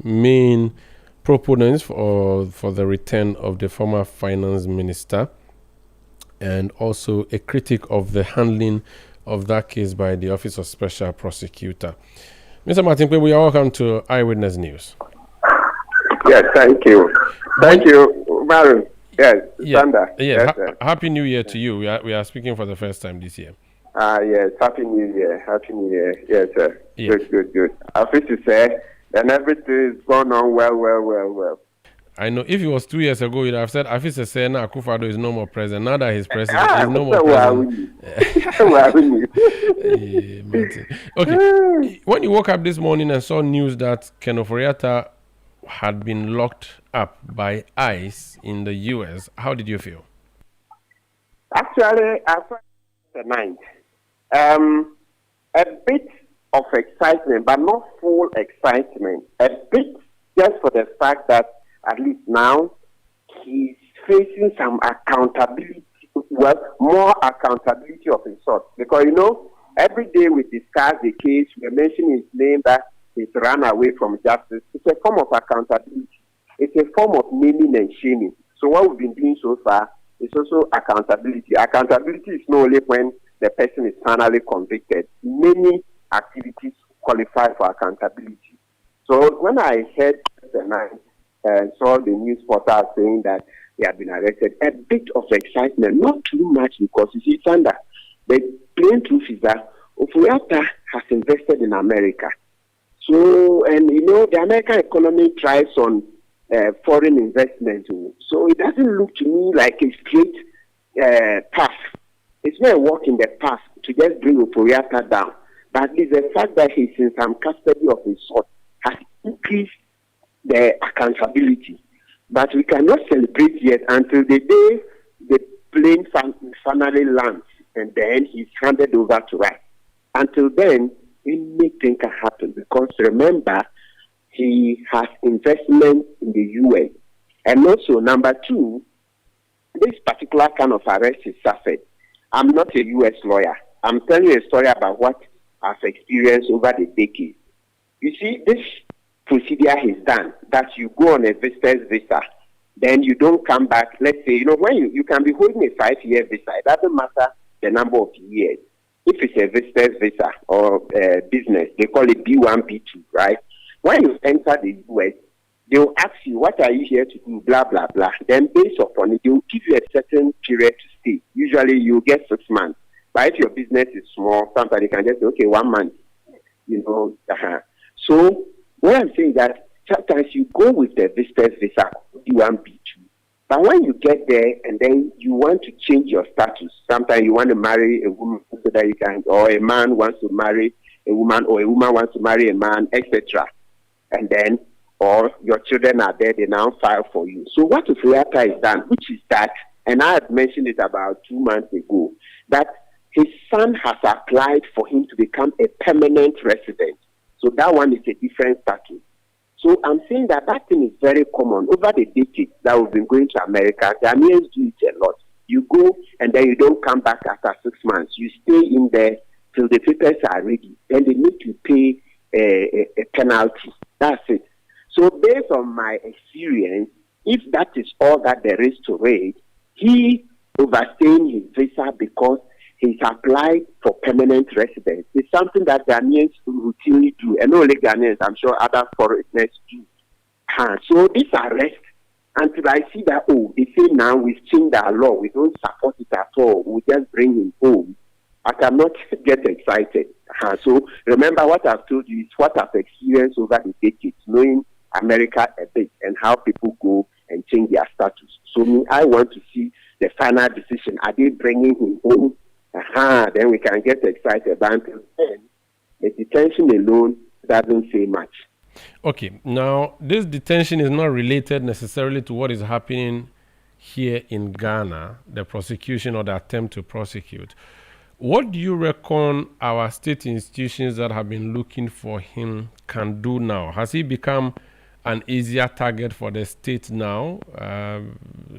main proponents for the return of the former finance minister, and also a critic of the handling of that case by the Office of Special Prosecutor. Mr. Martin Kpebu, you are welcome to Eyewitness News. Yes, thank you. Thank you, Martin. Yes, Sandra. Yes, Happy New Year to you. We are speaking for the first time this year. Yes, Happy New Year. Happy New Year. Yes, sir. Yeah. Good. I feel to say, and everything is going on well. I know if it was 2 years ago, you'd have said, Afisa Sena Akufo-Addo is no more president. Now that he's president, he's no more president. Okay. When you woke up this morning and saw news that Ofori Atta had been locked up by ICE in the US, how did you feel? Actually, I felt the ninth. A bit of excitement, but not full excitement. A bit just for the fact that at least now he's facing some accountability, more accountability of his sort. Because, every day we discuss the case, we're mentioning his name that he's run away from justice. It's a form of accountability. It's a form of naming and shaming. So what we've been doing so far is also accountability. Accountability is not only when the person is finally convicted. Many activities qualify for accountability. So when I heard the night, saw the news portal saying that they have been arrested, a bit of excitement, not too much, because you see, Sandra, the plain truth is that Ofori Atta has invested in America. So, and the American economy thrives on foreign investment. So it doesn't look to me like a straight path. It's not a walk in the path to just bring Ofori Atta down. But at least the fact that he's in some custody of his sort has increased the accountability. But we cannot celebrate yet until the day the plane finally lands and then he's handed over to us. Until then, anything can happen, because remember, he has investment in the US. And also, number two, this particular kind of arrest is suffered. I'm not a US lawyer. I'm telling you a story about what I've experienced over the decades. You see, this procedure is done, that you go on a visitor's visa, then you don't come back. Let's say, when you can be holding a 5-year visa, it doesn't matter the number of years. If it's a visitor's visa or business, they call it B1, B2, right? When you enter the US, they will ask you, what are you here to do, blah, blah, blah. Then based upon it, they will give you a certain period to stay. Usually you get 6 months. But if your business is small, sometimes you can just say, okay, 1 month. So what I'm saying is that sometimes you go with the visitor's visa, B1, B2. But when you get there and then you want to change your status, sometimes you want to marry a woman so that you can, or a man wants to marry a woman, or a woman wants to marry a man, etc. And then, or your children are there, they now file for you. So what Ofori Atta is done, which is that, and I had mentioned it about 2 months ago, that his son has applied for him to become a permanent resident. So that one is a different status. So I'm saying that thing is very common. Over the decades that we've been going to America, the Americans do it a lot. You go and then you don't come back after 6 months. You stay in there till the papers are ready. Then they need to pay a penalty. That's it. So based on my experience, if that is all that there is to it, he overstaying his visa because he's applied for permanent residence. It's something that Ghanaians routinely do. And not only Ghanaians, I'm sure other foreigners do. So this arrest, until I see that, they say now we've changed our law, we don't support it at all, we just bring him home, I cannot get excited. So remember what I've told you is what I've experienced over the decades, knowing America a bit and how people go and change their status. So I want to see the final decision. Are they bringing him home? Then we can get excited. But until then, the detention alone doesn't say much. Okay, now this detention is not related necessarily to what is happening here in Ghana, the prosecution or the attempt to prosecute. What do you reckon our state institutions that have been looking for him can do now? Has he become an easier target for the state now,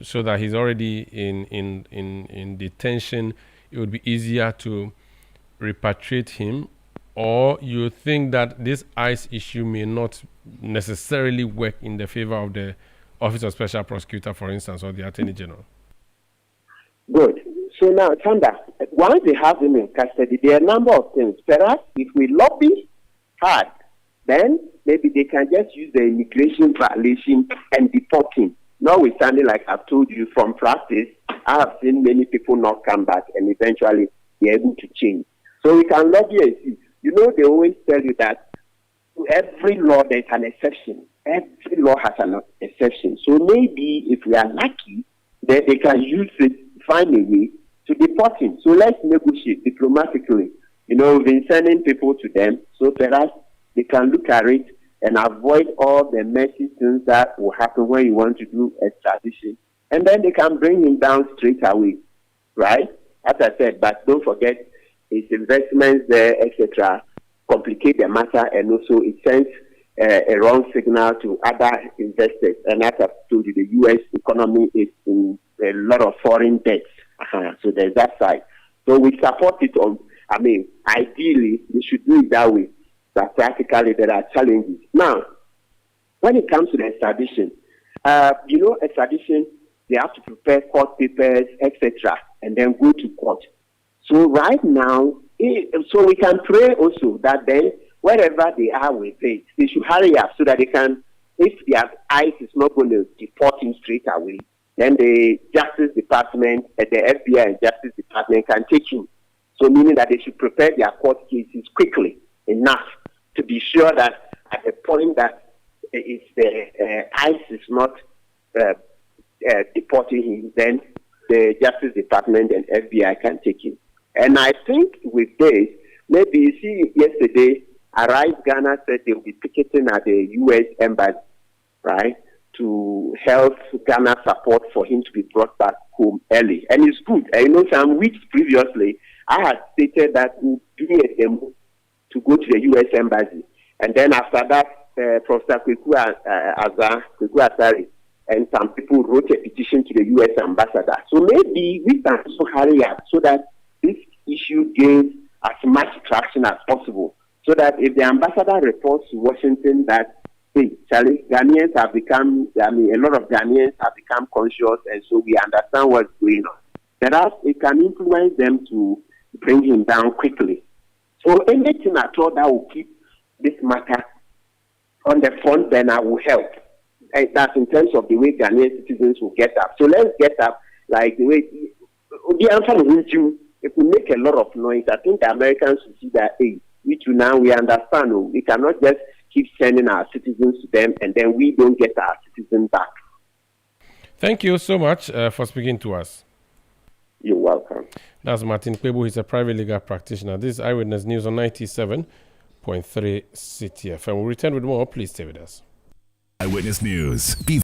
so that he's already in detention? It would be easier to repatriate him, or you think that this ICE issue may not necessarily work in the favor of the Office of Special Prosecutor, for instance, or the Attorney General? Good. So now, Sandra, once they have him in custody, there are a number of things. Perhaps if we lobby hard, then maybe they can just use the immigration violation and deport him. Notwithstanding, like I've told you from practice, I have seen many people not come back and eventually be able to change. So we can lobby and see. You know, they always tell you that to every law there's an exception. Every law has an exception. So maybe if we are lucky, then they can use it, find a way to deport him. So let's negotiate diplomatically. You know, we've been sending people to them, so perhaps they can look at it and avoid all the messy things that will happen when you want to do extradition. And then they can bring him down straight away, right? As I said, but don't forget his investments there, etc., complicate the matter, and also it sends a wrong signal to other investors. And as I've told you, the U.S. economy is in a lot of foreign debts. So there's that side. So we support it on, ideally, we should do it that way. But practically, there are challenges. Now, when it comes to the extradition, extradition, they have to prepare court papers, etc., and then go to court. So right now, so we can pray also that then, wherever they are with it, they should hurry up so that they can, if their ICE is not going to deport him straight away, then the Justice Department, the FBI and Justice Department can take him. So meaning that they should prepare their court cases quickly enough to be sure that at the point that if the ICE is not deporting him, then the Justice Department and FBI can take him. And I think with this, maybe you see yesterday, Arise Ghana said they will be picketing at the U.S. Embassy, right, to help Ghana support for him to be brought back home early. And it's good. Some weeks previously, I had stated that we're doing a demo to go to the U.S. Embassy. And then after that, Professor Kpebu Asari and some people wrote a petition to the U.S. ambassador. So maybe we can also hurry up so that this issue gains as much traction as possible. So that if the ambassador reports to Washington that, hey, Charlie, Ghanaians have become, a lot of Ghanaians have become conscious, and so we understand what's going on. Perhaps it can influence them to bring him down quickly. So anything at all that will keep this matter on the front burner will help. And that's in terms of the way Ghanaian citizens will get up. So let's get up like the way the answer is you. If we make a lot of noise, I think the Americans will see that, hey, we understand. We cannot just keep sending our citizens to them and then we don't get our citizens back. Thank you so much for speaking to us. You're welcome. That's Martin Kpebu. He's a private legal practitioner. This is Eyewitness News on 97.3 CTFM. We'll return with more. Please stay with us. Eyewitness News.